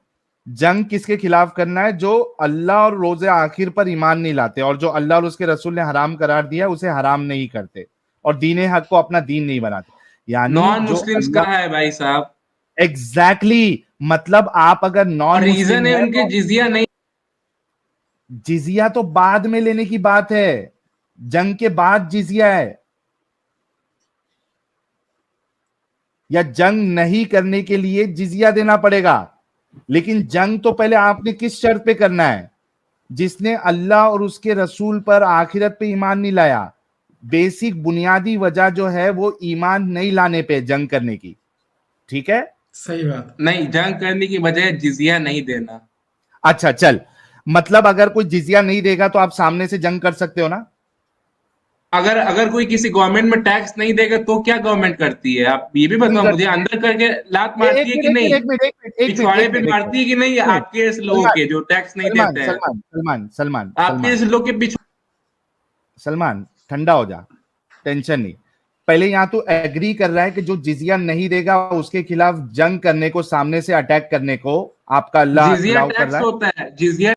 जंग किसके खिलाफ करना है? जो अल्लाह और रोजे आखिर पर ईमान नहीं लाते और जो अल्लाह और उसके रसूल ने हराम करार दिया उसे हराम नहीं करते और दीन हक को अपना दीन नहीं बनाते। यानी नॉन जो मुस्लिम्स अल्लाह, का है भाई साहब। एग्जैक्टली exactly, मतलब आप अगर और नॉन रीजन मुस्लिम है है उनके तो जिजिया नहीं। जिजिया तो बाद में लेने की बात है। जंग के बाद जिजिया है, या जंग नहीं करने के लिए जिजिया देना पड़ेगा। लेकिन जंग तो पहले आपने किस शर्त पे करना है? जिसने अल्लाह और उसके रसूल पर आखिरत पे ईमान नहीं लाया। बेसिक बुनियादी वजह जो है वो ईमान नहीं लाने पे जंग करने की। ठीक है? सही बात। नहीं, जंग करने की बजाय जिजिया नहीं देना। अच्छा चल, मतलब अगर कोई जिजिया नहीं देगा तो आप सामने से जंग कर सकते हो ना? अगर अगर कोई किसी गवर्नमेंट में टैक्स नहीं देगा तो क्या गवर्नमेंट करती है? आप ये भी नहीं बताओ मुझे, करती है। अंदर करके लात एक मारती है कि मिनट नहीं? एक मिनट एक मिनट एक मिनट पिछवाड़े एक पे मिनट एक मारती है कि नहीं? मिनट आपके जैसे लोगों सलमान के जो टैक्स नहीं सलमान देते हैं, सलमान सलमान सलमान आपके सलमान जैसे लोग के पिछ सलमान ठंडा हो जा, टेंशन नहीं। पहले यहाँ तू एग्री कर रहा है कि जो जिजिया नहीं देगा उसके खिलाफ जंग करने को, सामने से अटैक करने को आपका अल्लाह जिजिया अलाउ कर टैक्स रहा है? होता है, जिजिया।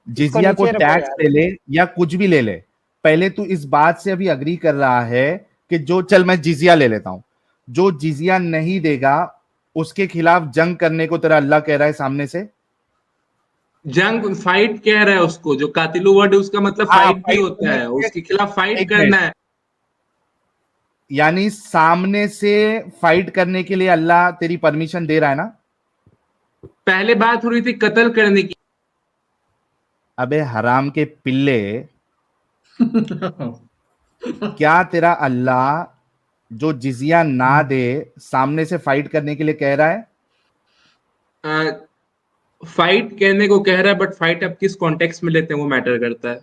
इसको जिजिया को नीचे रखो टैक्स यार। ले ले या कुछ भी ले ले, पहले तू इस बात से अभी अग्री कर रहा है कि जो, चल मैं जिजिया ले लेता हूं, जो जिजिया नहीं देगा उसके खिलाफ जंग करने को तेरा अल्लाह कह रहा है सामने से? जंग फाइट कह रहा है उसको, जो कातिलु वर्ड है उसका मतलब हाँ, फाइट भी फाइट होता करने है, के लिए। उसके खिलाफ फाइट एक करना मिनट, है। यानी सामने से फाइट करने के लिए अल्लाह तेरी परमिशन दे रहा है ना? पहले बात हो रही थी कत्ल करने की। अबे हराम के पिल्ले, क्या तेरा अल्लाह जो जिजिया ना दे सामने से फाइट करने के लिए कह रहा है? फाइट कहने को कह रहा है, बट फाइट आप किस कॉन्टेक्स्ट में लेते हैं वो मैटर करता है।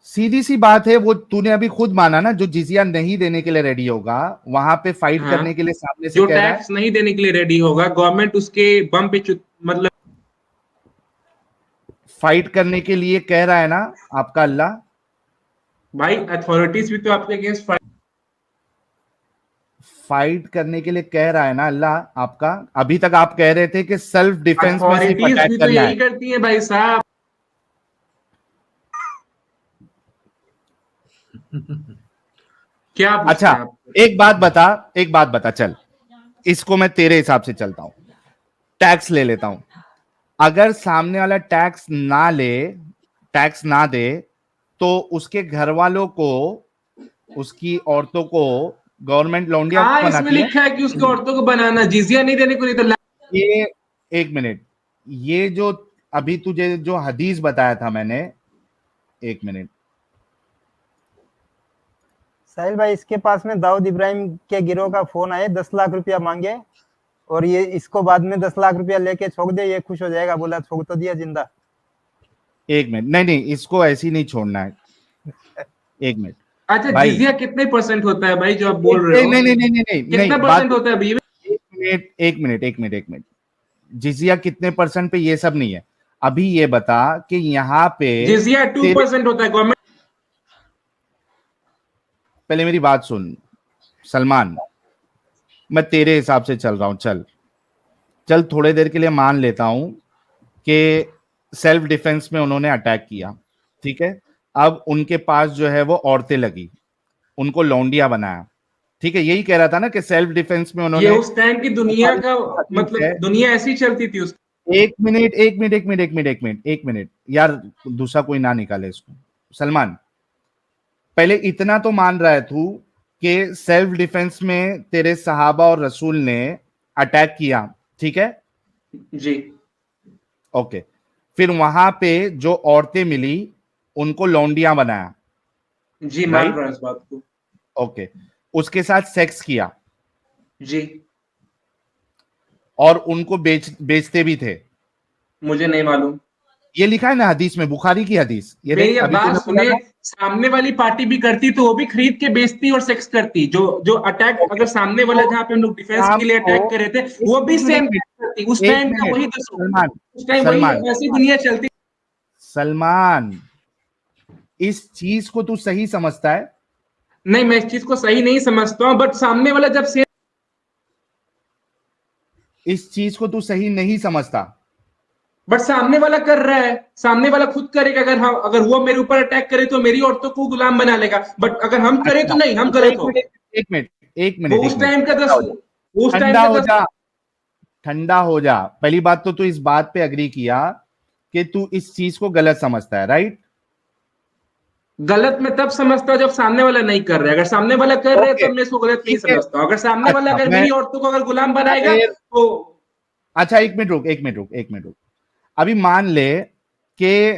सीधी सी बात है, वो तूने अभी खुद माना ना, जो जिजिया नहीं देने के लिए रेडी होगा वहां पे फाइट हाँ, करने के लिए सामने से जो कह रहा है। टैक्स नहीं देने के लिए रेडी होगा, गवर्नमेंट उसके बम पे मतलब फाइट करने के लिए कह रहा है ना आपका अल्लाह? भाई अथॉरिटीज भी तो आपके अगेंस्ट फाइट। फाइट करने के लिए कह रहा है ना अल्लाह आपका? अभी तक आप कह रहे थे कि सेल्फ डिफेंस में सिर्फ अथॉरिटीज अटैक भी तो करना है। यही करती हैं भाई साहब। क्या पूछते अच्छा, हैं आप? एक बात बता, चल इसको मैं तेरे हिसाब से चलता हूं, टैक्स ले लेता हूं। अगर सामने वाला टैक्स ना दे तो उसके घर वालों को, उसकी औरतों को गवर्नमेंट लौंडिया कहाँ इसमें बनाती है? लिखा है कि उसके औरतों को बनाना, जिजिया नहीं देने को, नहीं तो ये एक मिनट, ये जो अभी तुझे जो हदीस बताया था मैंने, एक मिनट, साहिल भाई, इसके पास में दाऊद इब्राहिम के गिरोह का फोन आए, 10 लाख रुपया मांगे और ये इसको बाद में 10 लाख रुपया लेके छोड़ दे, ये खुश हो जाएगा। बोला छोड़ तो दिया जिंदा। एक मिनट, नहीं नहीं, इसको ऐसे ही नहीं छोड़ना है। एक मिनट अच्छा, भाई, जिजिया कितने परसेंट होता है भाई जो आप बोल रहे नहीं हो? नहीं नहीं नहीं नहीं नहीं कितना नहीं, परसेंट बात, होता है अभी? एक मिनट, जिजिया कितने परसेंट पे ये सब नहीं है। अभी ये बता कि यहाँ पे जिजिया तेरे, 2% होता है गवर्नमेंट। पहले मेरी बात सुन सलमान, मैं तेरे हिसाब से चल रहा हूं, चल चल थोड़ी देर के लिए मान लेता हूं कि सेल्फ डिफेंस में उन्होंने अटैक किया, ठीक है? अब उनके पास जो है वो औरतें लगी, उनको लौंडिया बनाया, ठीक है? यही कह रहा था ना कि सेल्फ डिफेंस में ये उन्होंने, उस टाइम की दुनिया का, हदीस है। मतलब दुनिया ऐसी चलती थी उस। एक मिनट यार, दूसरा कोई ना निकाले इसको। सलमान, पहले इतना तो मान रहा है तू कि सेल्फ डिफेंस में तेरे सहाबा और रसूल ने अटैक किया, ठीक है? जी ओके, फिर वहां पे जो औरतें मिली उनको लौंडिया बनाया, जी, मान राइट? रहा हूं इस बात को। ओके, उसके साथ सेक्स किया जी, और उनको बेचते भी थे। मुझे नहीं मालूम। ये लिखा है ना हदीस में, बुखारी की हदीस, ये मेरी देख, अब अभी बात तूने बोला सुने, ना। सामने वाली पार्टी भी करती तो वो भी खरीद के बेचती और सेक्स करती। जो जो अटैक, ओके, अगर सामने वाला तो जहां पे हम लोग डिफेंस शाम के लिए को, अटैक कर रहे थे, एक वो भी एक सेम मिनट करती। उस एक टाइम का मिनट वही दसो, सलमान, उस टाइम वही सलमान ऐसी दुनिया चलती। सलमान, इस चीज को तू सही समझता है? नहीं, मैं इस चीज को सही नहीं समझता हूँ, बट सामने वाला जब सेम, इस चीज को तू सही नहीं समझता? बट सामने वाला कर रहा है, सामने वाला खुद करेगा। अगर हम, अगर वो मेरे ऊपर अटैक करे तो मेरी औरतों को गुलाम बना लेगा, बट अगर हम करें तो अच्छा, नहीं, हम अच्छा, गलत हो गए। वो उस टाइम का ठंडा दस, हो जा, उस टाइम ठंडा का हो 10। जा, ठंडा हो जा। पहली बात तो तू इस बात पे अग्री किया कि तू इस चीज को गलत समझता है, राइट? गलत मैं तब समझता हूँ जब सामने वाला नहीं कर रहा है। अगर सामने वाला कर रहा है ओके, तब मैं इसको गलत नहीं ठीक है। समझता हूँ। अगर सामने वाला अच्छा अगर मैं, मेरी औरतों को अगर गुलाम बनाएगा फिर, तो। अच्छा एक मिनट रुक। अभी मान ले कि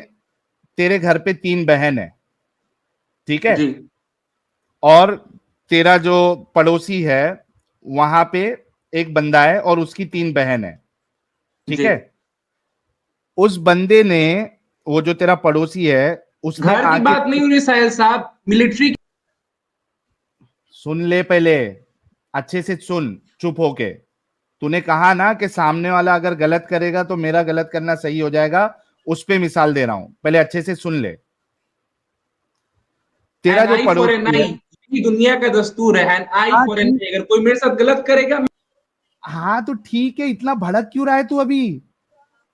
तेरे घर पे 3 बहन है, ठीक है? जी और तेरा जो पड़ोसी है वहां पे एक बंदा है और उसकी 3 बहन है, ठीक जी। है। उस बंदे ने, वो जो तेरा पड़ोसी है, उसने घर की आके, बात नहीं हो रही साहिल साहब, मिलिट्री। सुन ले पहले, अच्छे से सुन, चुप होके। तूने कहा ना कि सामने वाला अगर गलत करेगा तो मेरा गलत करना सही हो जाएगा, उस पे मिसाल दे रहा हूं, पहले अच्छे से सुन ले। तेरा एन जो आई फॉर एन पड़ोसी आई, है, यही दुनिया का दस्तूर है, एन आई हाँ फॉर एन ठीक, आई। अगर कोई मेरे साथ गलत करेगा, हाँ तो ठीक है, इतना भड़क क्यों रहा है तू अभी?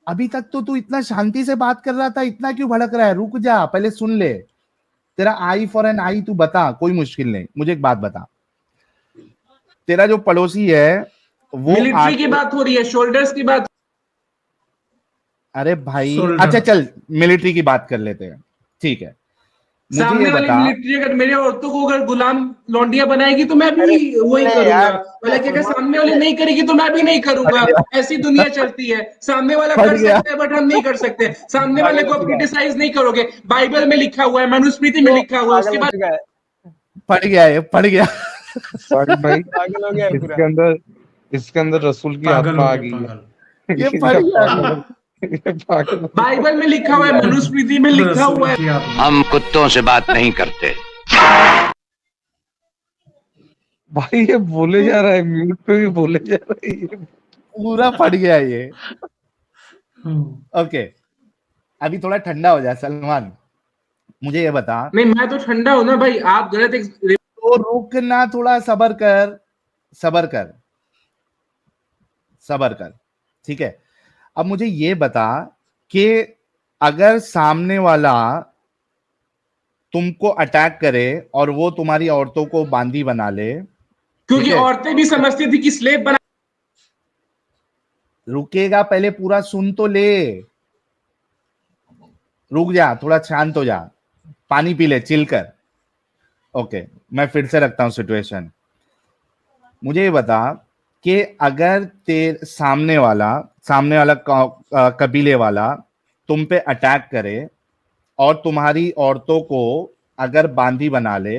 अभी तक तो तू इतना शांति से बात कर रहा था, इतना क्यों भड़क रहा है? रुक जा, पहले सुन ले। तेरा आई फॉर एन आई, तू बता, कोई मुश्किल नहीं, मुझे एक बात बता। तेरा जो पड़ोसी है वो मिलिट्री की आके, बात हो रही है, शोल्डर्स की बात। अरे भाई अच्छा शोल्डर। चल, मिलिट्री की बात कर लेते हैं, ठीक है। मुझे ये सामने वाली बता, मिलिट्री अगर मेरे औरतों को अगर गुलाम लौंडिया बनाएगी तो मैं अरे भी सुन वही ले करूंगा। यार, हालांकि अगर सलमान सामने सुन वाली ले। नहीं करेगी तो मैं भी नहीं फट करूंगा। गया, ऐसी दुनिया चलती है, सामने वाला फट कर गया, सकता है बट हम नहीं कर सकते। सामने वाले पागल को हो आप चुका है, क्रिटिसाइज नहीं करोगे, बाइबल में लिखा हुआ है, मनुस्मृति में तो लिखा हुआ है, पागल उसके हो बाद चुका है, फट गया, ये फट गया। साहिल भाई, पागल हो गया है पूरा। इसके अंदर रसूल की पागल आत्मा हो आ गए गई है। पागल। ये फट ये गया, पागल हो, ये पागल हो गया। बाइबल में लिखा हुआ है, मनुस्मृति में लिखा रसूल हुआ है। की आत्मा। हम कुत्तों से बात नहीं करते। भाई ये बोले जा रहा है, म्यूट पे भी बोले जा रहा है ये। पूरा फट गया ये। हम्म। ओके, अभी थोड़ा ठंडा हो जाए सलमान, मुझे ये बता। नहीं, मैं तो ठंडा हूं ना भाई, आप गलत तो रुक ना, थोड़ा सबर कर, सबर कर, सबर कर, ठीक है। अब मुझे ये बता कि अगर सामने वाला तुमको अटैक करे और वो तुम्हारी औरतों को बांदी बना ले, ठीक क्योंकि है। औरतें भी समझती थी कि स्लेव बना। रुकेगा, पहले पूरा सुन तो ले, रुक जा, थोड़ा शांत हो जा, पानी पी ले, चिल कर। ओके, मैं फिर से रखता हूं सिचुएशन। मुझे ये बता कि अगर तेरे सामने वाला कबीले वाला तुम पे अटैक करे और तुम्हारी औरतों को अगर बांदी बना ले,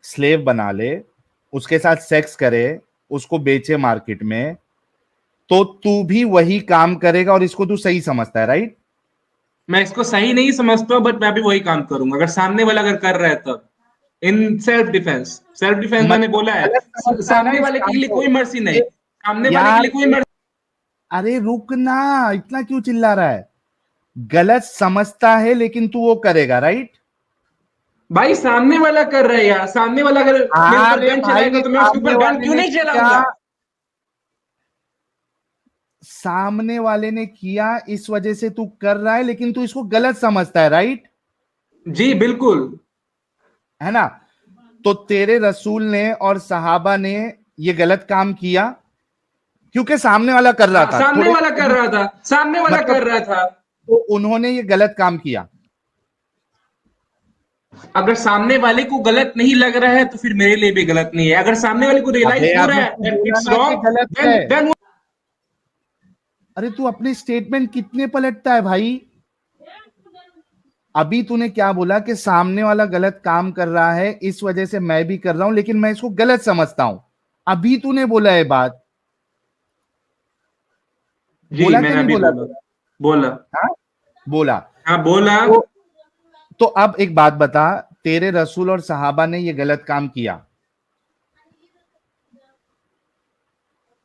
स्लेव बना ले, उसके साथ सेक्स करे, उसको बेचे मार्केट में, तो तू भी वही काम करेगा और इसको तू सही समझता है, राइट? मैं इसको सही नहीं समझता हूं, बट मैं भी वही काम करूंगा अगर सामने वाला अगर कर रहा है तब। In self defence, self defence मैंने मतलब बोला है। गलत समझता है ना सामने इस वाले के काम लिए को। कोई मर्जी नहीं, ये सामने वाले के यार, लिए कोई मर्जी। अरे रुक ना, इतना क्यों चिल्ला रहा है? गलत समझता है लेकिन तू वो करेगा, राइट? भाई सामने वाला कर रहा है यार, सामने वाला अगर मेरे ऊपर अरे गन भाई, चलाएगा तो मैं उसके सामने ऊपर गन वाले क्यों ने नहीं किया, चलाऊंगा। सामने वाले ने किया इस वजह से तू कर रहा है, लेकिन तू इसको गलत समझता है, राइट? जी बिल्कुल। है ना? तो तेरे रसूल ने और सहाबा ने ये गलत काम किया क्योंकि सामने वाला कर रहा था, सामने थोड़े वाला कर रहा था, सामने वाला मतलब कर रहा था। तो उन्होंने ये गलत काम किया। अगर सामने वाले को गलत नहीं लग रहा है तो फिर मेरे लिए भी गलत नहीं है। अगर सामने वाले को रियलाइज अबे हो रहा अभी है तू दैट बोला इट्स ना कि रॉन्ग, गलत है। देन अरे तू अपने स्टेटमेंट कितने पलटता है भाई? अभी तूने क्या बोला कि सामने वाला गलत काम कर रहा है इस वजह से मैं भी कर रहा हूं, लेकिन मैं इसको गलत समझता हूं। अभी तूने बोला है बात, जी बोला कि मैंने नहीं अभी बोला? बोला बोला हाँ, बोला। हाँ बोला। तो अब एक बात बता, तेरे रसूल और सहाबा ने ये गलत काम किया,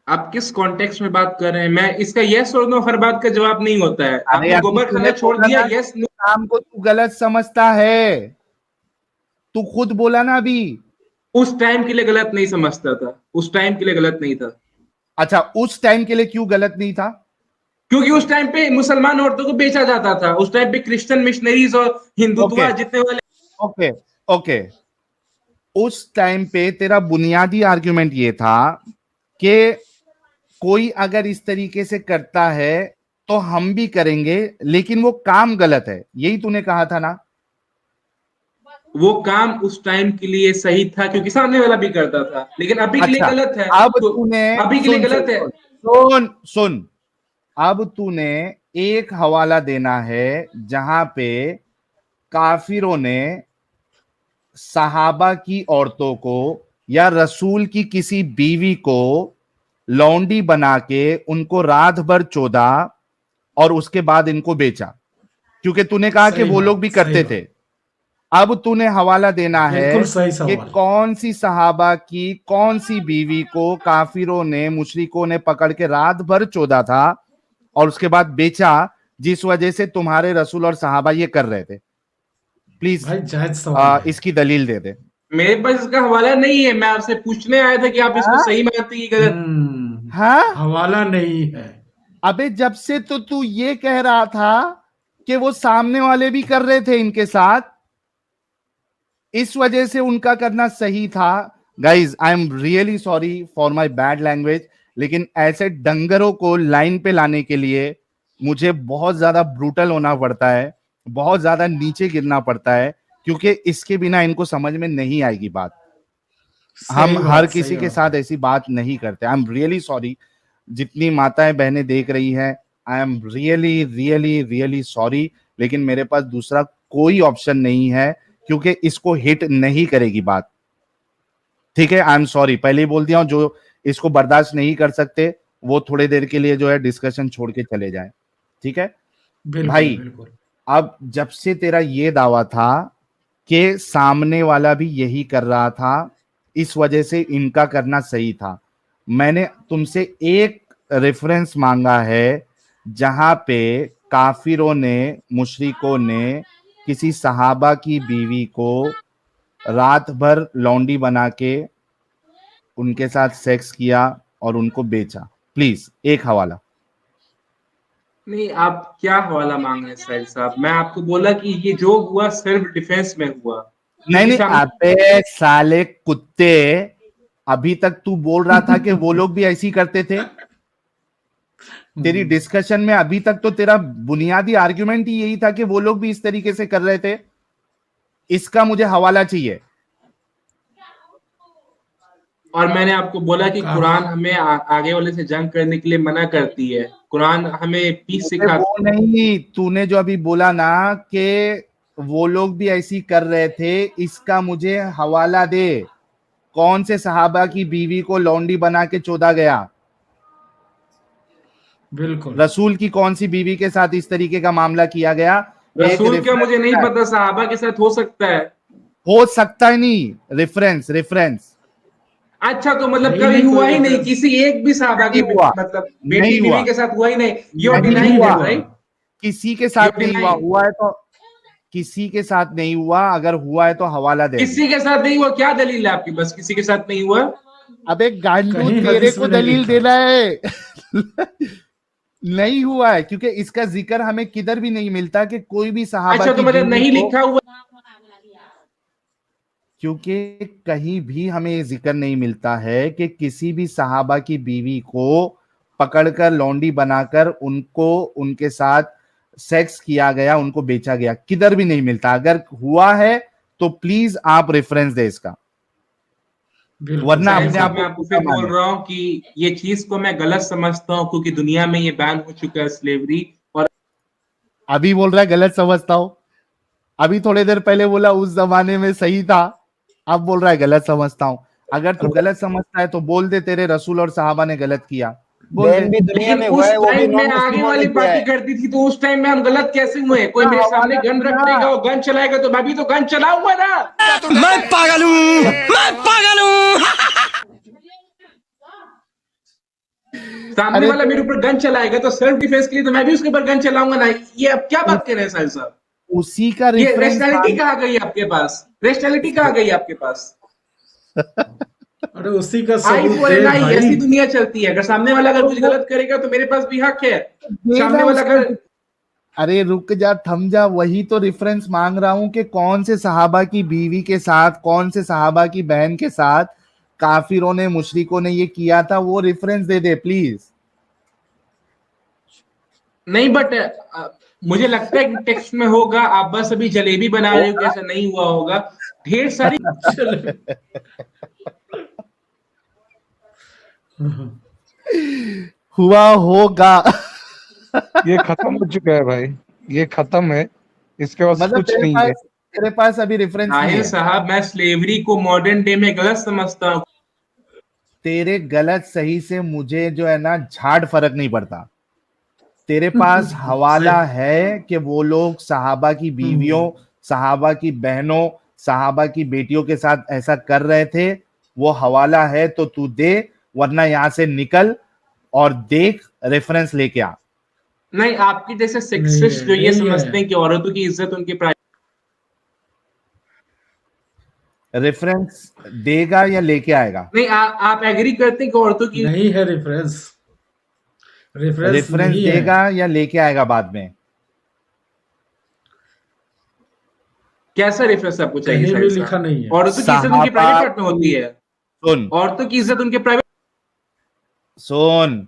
आप किस कॉन्टेक्स्ट में बात कर रहे हैं? मैं इसका यस और नो हर बात का जवाब नहीं होता है। अरे आपने अभी गोबर तूने खाना छोड़ बोला दिया, ना कि यस नो। काम को तू गलत समझता है, तू खुद बोला ना अभी। उस टाइम के लिए गलत नहीं समझता था, उस टाइम के लिए गलत नहीं था। अच्छा, उस टाइम के लिए क्यों गलत नहीं था? क्योंकि उस टाइम पे मुसलमान औरतों को बेचा जाता था, उस टाइम पे क्रिश्चियन मिशनरीज और ओके, हिंदुत्व जितने वाले। Okay, okay. उस टाइम पे तेरा बुनियादी आर्ग्यूमेंट ये था कि कोई अगर इस तरीके से करता है तो हम भी करेंगे, लेकिन वो काम गलत है, यही तूने कहा था ना? वो काम उस टाइम के लिए सही था क्योंकि सामने वाला भी करता था, लेकिन अभी के लिए अच्छा, गलत है अब तो तूने अभी के लिए सुन गलत है। सुन सुन सुन, अब तूने एक हवाला देना है जहां पे काफिरों ने सहाबा की औरतों को या रसूल की किसी बीवी को लौंडी बना के उनको रात भर चोदा और उसके बाद इनको बेचा? क्योंकि तूने कहा कि सही वो लोग बात, भी सही करते बात। थे। अब तूने हवाला देना है बिल्कुल सही कि सवाल। कौन सी सहाबा की कौन सी बीवी को काफिरों ने, मुशरिकों ने पकड़ के रात भर चोदा था और उसके बाद बेचा, जिस वजह से तुम्हारे रसूल और सहाबा ये कर रहे थे। प्लीज भाई जायज सवाल है। इसकी दलील दे दे। मेरे पास इसका हवाला नहीं है, मैं आपसे पूछने आया था कि आप इसको सही मानते हैं कि गलत। हाँ हवाला नहीं है। अबे जब से तो तू ये कह रहा था कि वो सामने वाले भी कर रहे थे इनके साथ, इस वजह से उनका करना सही था। Guys I am really sorry for my bad language, लेकिन ऐसे डंगरों को लाइन पे लाने के लिए मुझे बहुत ज्यादा ब्रूटल होना पड़ता है, बहुत ज्यादा नीचे गिरना पड़ता है, क्योंकि इसके बिना इनको समझ में नहीं आएगी बात। हम सही हर बात, किसी सही के बात साथ है। ऐसी बात नहीं करते। आई एम रियली सॉरी, जितनी माताएं बहनें देख रही हैं, I am really really really sorry, लेकिन मेरे पास दूसरा कोई ऑप्शन नहीं है, क्योंकि इसको हिट नहीं करेगी बात। ठीक है, आई एम सॉरी, पहले ही बोल दिया हूं, जो इसको बर्दाश्त नहीं कर सकते वो थोड़ी देर के लिए जो है डिस्कशन छोड़ के चले जाए। ठीक है बिल्कुल भाई, बिल्कुल। अब जब से तेरा ये दावा था कि सामने वाला भी यही कर रहा था, इस वजह से इनका करना सही था, मैंने तुमसे एक रेफरेंस मांगा है जहां पे काफिरों ने, मुशरिकों ने किसी सहाबा की बीवी को रात भर लौंडी बना के उनके साथ सेक्स किया और उनको बेचा। प्लीज एक हवाला। नहीं, आप क्या हवाला मांग रहे हैं साहिल साहब? मैं आपको बोला कि ये जो हुआ सेल्फ डिफेंस में हुआ। नहीं क्योंकि नहीं, अबे साले कुत्ते, अभी तक तू बोल रहा था कि वो लोग भी ऐसी करते थे। तेरी डिस्कशन में अभी तक तो तेरा बुनियादी आर्ग्यूमेंट ही यही था कि वो लोग भी इस तरीके से कर रहे थे। इसका मुझे हवाला चाहिए। और मैंने आपको बोला कि कुरान हमें आगे वाले से जंग करने के लिए मना करती है। कुरान हमें पीस मुझे सिखाती वो नहीं, तूने जो अभी बोला ना कि वो लोग भी ऐसी कर रहे थे, इसका मुझे हवाला दे। कौन से सहाबा की बीवी को लौंडी बना के चोदा गया? बिल्कुल। रसूल की कौन सी बीवी के साथ इस तरीके का मामला किया गया? एक रसूल का मुझे नहीं रेफरेंस पता, सहाबा के साथ हो सकता है। हो सकता है, नहीं, रेफरेंस रेफरेंस अच्छा, तो मतलब नहीं, कभी नहीं, हुआ कोई ही नहीं रेफरेंस किसी एक भी सहाबा नहीं के हुआ, मतलब नहीं बेटी हुआ, बीवी के साथ हुआ ही नहीं। यू आर नहीं डिनाइंग हुआ, दैट, राइट? किसी के यू साथ आर नहीं हुआ। डिनाइंग। हुआ है तो किसी के साथ नहीं हुआ, अगर हुआ है तो हवाला दे दे। किसी के साथ नहीं हुआ, क्या दलील है आपकी? बस किसी के साथ नहीं हुआ। अबे गांडू, कहीं तेरे हदीस को में नहीं दलील लिखा। देना है। नहीं हुआ है, क्योंकि इसका जिक्र हमें किधर भी नहीं मिलता कि कोई भी सहाबा अच्छा, तो की मतलब बीवी नहीं को, लिखा हुआ। क्योंकि कहीं भी हमें ये जिक्र नहीं मिलता है कि किसी भी सहाबा की बीवी को पकड़कर लौंडी बनाकर उनको, उनके साथ सेक्स किया गया, उनको बेचा गया, किधर भी नहीं मिलता। अगर हुआ है तो प्लीज आप रेफरेंस दे इसका, बिल्कुल वरना साहिल अपने साहब, आप मैं को आपको पूरा फिर बोल माने। रहा हूँ कि ये चीज को मैं गलत समझता हूँ, क्योंकि दुनिया में ये बैन हो चुका है स्लेवरी। और अभी बोल रहा है गलत समझता हूं, अभी थोड़ी देर पहले बोला उस जमाने में सही था, अब बोल रहा है गलत समझता हूं। अगर तू गलत समझता है तो बोल दे तेरे रसूल और सहाबा ने गलत किया, बोल दे। बैन भी दुनिया लेकिन में हुआ उस है, वो भी टाइम में नॉन आगे मुस्लिमों ने वाली किया पार्टी है। करती थी, तो उस टाइम में हम गलत कैसे हुए? कोई अपना मेरे सामने हवाला गन रख देना। देगा और गन चलाएगा, तो मैं भी तो गन चलाऊंगा ना। मैं पागल हूँ, मैं पागल हूँ। सामने अरे वाला मेरे ऊपर गन चलाएगा तो सेल्फ डिफेंस के लिए तो मैं भी उसके ऊपर गन चलाऊंगा ना। ये अब क्या बात कर रहे हैं साहिल साहब? उसी का ये रेफरेंस रेशनैलिटी कहाँ गई आपके पास? रेशनैलिटी कहाँ गई आपके पास? अरे उसी का आई सबूत फॉर दे एन आई, भाई। ऐसी दुनिया चलती है। अगर सामने वाला अगर तो कुछ वो गलत करेगा तो मेरे पास भी हक है। सामने देना वाला उसका। अगर अरे रुक जा, थम जा, वही तो रेफरेंस मांग रहा हूं कि कौन से सहाबा की बीवी के साथ, कौन से सहाबा की बहन के साथ काफिरों ने, मुशरिकों ने ये किया था, वो रेफरेंस दे दे प्लीज। नहीं, बट मुझे लगता है कि टेक्स्ट में होगा। आप बस अभी जलेबी बना रहे हो कि ऐसा नहीं हुआ होगा। ढेर सारी चलो। हुआ होगा। ये खत्म हो चुका है भाई, ये खत्म है, इसके पास मतलब कुछ नहीं है। तेरे पास अभी रेफरेंस नहीं साहिल है। साहब, मैं स्लेवरी को मॉडर्न डे में गलत समझता हूँ। तेरे गलत सही से मुझे जो है ना झाड़ फर्क नहीं पड़ता। तेरे पास हवाला है कि वो लोग सहाबा की बीवियों, सहाबा की बहनों, सहाबा की बेटियों के साथ ऐसा कर रहे थे, वो हवाला है तो तू दे, वरना यहां से निकल और देख, रेफरेंस लेके आ। नहीं, आपके जैसे सेक्सिस्ट जो ये समझते हैं कि औरतों की इज्जत उनके रेफरेंस देगा या लेके आएगा? नहीं, आप एग्री करते हैं कि औरतों की नहीं है रेफरेंस, रेफरेंस रेफरेंस नहीं है। देगा या लेके आएगा बाद में? कैसा रेफरेंस आपको चाहिए? कहीं भी साहिल लिखा साहब, नहीं है। औरतों की इज्जत उनके प्राइवेट पार्ट में होती है। सुन औरतों की इज्जत उनके प्राइवेट सुन,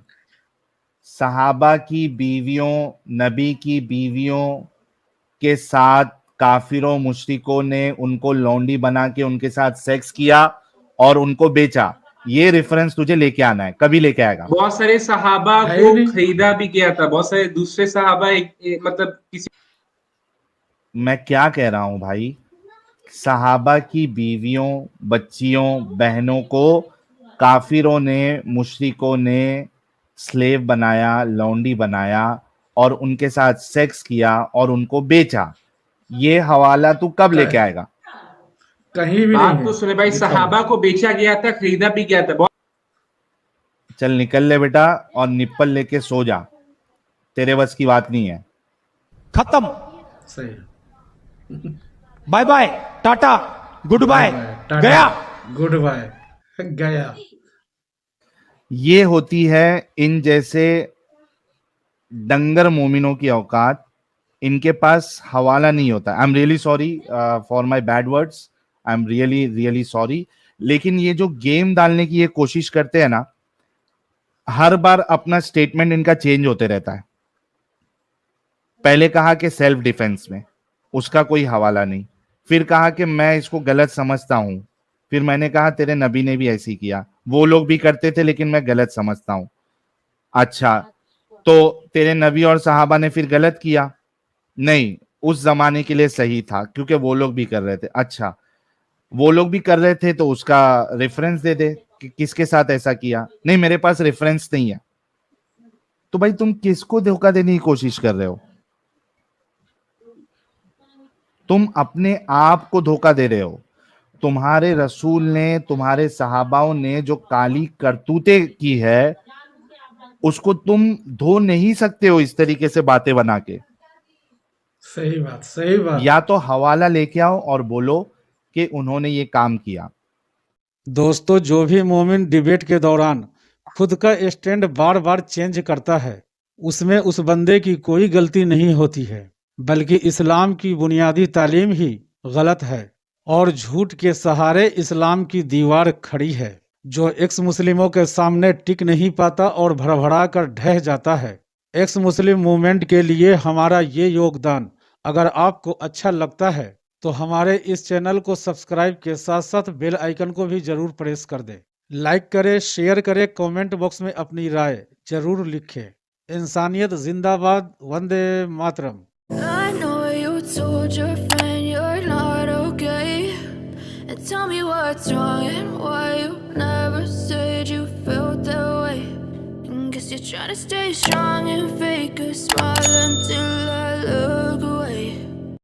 सहाबा की बीवियों, नबी की बीवियों के साथ काफिरों मुशरिकों ने उनको लौंडी बना के उनके साथ सेक्स किया और उनको बेचा। ये रेफरेंस तुझे लेके आना है, कभी लेके आएगा? बहुत सारे सहाबा है को नहीं। खरीदा भी गया था। बहुत सारे दूसरे सहाबा मतलब किसी मैं क्या कह रहा हूं भाई, सहाबा की बीवियों, बच्चियों, बहनों को काफिरों ने, मुशरिकों ने स्लेव बनाया, लौंडी बनाया और उनके साथ सेक्स किया और उनको बेचा। ये हवाला तू कब लेके आएगा? कहीं भी बात नहीं तो है सुने भाई, लिखा हुआ। सहाबा को बेचा गया था, खरीदा भी गया था। बहुत चल निकल ले बेटा और निप्पल लेके सो जा, तेरे बस की बात नहीं है। खत्म, सही। Bye bye, tata, goodbye, tata, गया। गुड बाय, गया। ये होती है इन जैसे डंगर मोमिनों की औकात। इनके पास हवाला नहीं होता। I am really sorry for my bad words, I am really really sorry. लेकिन ये जो गेम डालने की ये कोशिश करते हैं ना, हर बार अपना स्टेटमेंट इनका चेंज होते रहता है। पहले कहा कि सेल्फ डिफेंस में, उसका कोई हवाला नहीं। फिर कहा कि मैं इसको गलत समझता हूं। फिर मैंने कहा तेरे नबी ने भी ऐसे ही किया, वो लोग भी करते थे लेकिन मैं गलत समझता हूं। अच्छा, तो तेरे नबी और सहाबा ने फिर गलत किया? नहीं, उस जमाने के लिए सही था क्योंकि वो लोग भी कर रहे थे। अच्छा, वो लोग भी कर रहे थे तो उसका रेफरेंस दे दे कि किसके साथ ऐसा किया। नहीं, मेरे पास रेफरेंस नहीं है। तो भाई तुम किसको धोखा देने की कोशिश कर रहे हो? तुम अपने आप को धोखा दे रहे हो। तुम्हारे रसूल ने, तुम्हारे सहाबाओं ने जो काली करतूतें की है, उसको तुम धो नहीं सकते हो इस तरीके से बातें बना के। सही बात, सही बात। या तो हवाला लेके आओ और बोलो कि उन्होंने ये काम किया। दोस्तों, जो भी मोमिन डिबेट के दौरान खुद का स्टैंड बार बार चेंज करता है, उसमें उस बंदे की कोई गलती नहीं होती है, बल्कि इस्लाम की बुनियादी तालीम ही गलत है और झूठ के सहारे इस्लाम की दीवार खड़ी है, जो एक्स मुस्लिमों के सामने टिक नहीं पाता और भड़बड़ा कर ढह जाता है। एक्स मुस्लिम मूवमेंट के लिए हमारा ये योगदान अगर आपको अच्छा लगता है तो हमारे इस चैनल को सब्सक्राइब के साथ साथ बेल आइकन को भी जरूर प्रेस कर दें। लाइक करें, शेयर करें, कमेंट बॉक्स में अपनी राय जरूर लिखें। इंसानियत जिंदाबाद, Vande Mataram. I know you told your friend you're not okay, and tell me what's wrong and why you never said you felt that way. And guess you're trying to stay strong and fake a smile until I look away.